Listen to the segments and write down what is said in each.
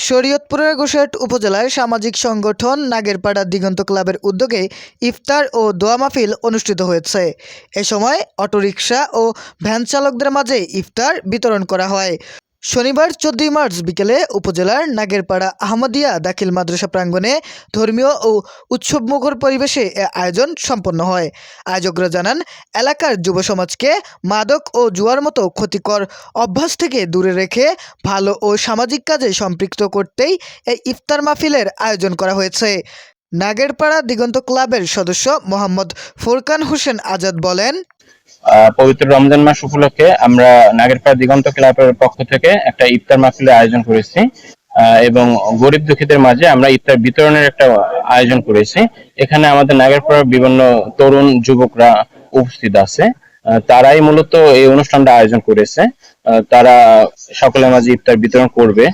শরীয়তপুরের গোসাইট উপজেলায় সামাজিক সংগঠন নাগেরপাড়া দিগন্ত ক্লাবের উদ্যোগে ইফতার ও দোয়া মাহফিল অনুষ্ঠিত হয়েছে। এ সময় অটোরিকশা ও ভ্যান চালকদের মাঝে ইফতার বিতরণ করা হয়। শনিবার 14 মার্চ বিকেলে উপজেলার নাগেরপাড়া আহমদিয়া দাখিল মাদ্রাসা প্রাঙ্গণে ধর্মীয় ও উৎসবমুখর পরিবেশে এ আয়োজন সম্পন্ন হয়। আয়োজকরা জানান, এলাকার যুব সমাজকে মাদক ও জুয়ার মতো ক্ষতিকর অভ্যাস থেকে দূরে রেখে ভালো ও সামাজিক কাজে সম্পৃক্ত করতেই এই ইফতার মাহফিলের আয়োজন করা হয়েছে। নাগেরপাড়া দিগন্ত ক্লাবের সদস্য মোহাম্মদ ফুরকান হোসেন আজাদ বলেন, পবিত্র রমজান মাস উপলক্ষে আমরা নাগেরপাড়া দিগন্ত ক্লাবের পক্ষ থেকে একটা ইফতার মাহফিলের আয়োজন করেছি এবং গরিব দুঃখীদের মাঝে আমরা ইফতার বিতরণের একটা আয়োজন করেছি। এখানে আমাদের নাগেরপাড়ার বিভিন্ন তরুণ যুবকরা উপস্থিত আছে। তারাই মূলত এই অনুষ্ঠানটা আয়োজন করেছে। তারা সকলের মাঝে ইফতার বিতরণ করবে।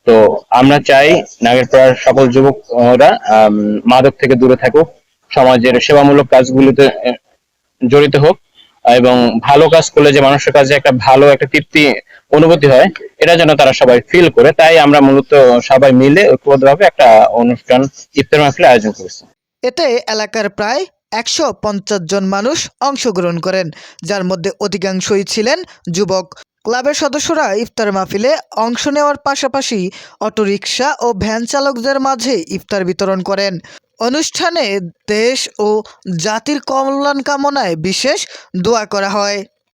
তো আমরা চাই নাগেরপাড়ার সকল যুবকরা মাদক থেকে দূরে থাকুক, সমাজের সেবামূলক কাজগুলিতে জড়িত হোক এবং ভালো কাজ করলে যে মানুষের কাছে একটা ভালো একটা তৃপ্তি অনুভূতি হয়, এটা যেন তারা সবাই ফিল করে। তাই আমরা মূলত সবাই মিলে ঐক্যবদ্ধভাবে একটা অনুষ্ঠান ইফতার মাহফিলের আয়োজন করেছি। এতে এলাকার প্রায় 150 জন মানুষ অংশগ্রহণ করেন, যার মধ্যে অধিকাংশই ছিলেন যুবক। ক্লাবের সদস্যরা ইফতার মাহফিলে অংশ নেওয়ার পাশাপাশি অটোরিকশা ও ভ্যান চালকদের মাঝে ইফতার বিতরণ করেন। অনুষ্ঠানে দেশ ও জাতির কল্যাণ কামনায় বিশেষ দোয়া করা হয়।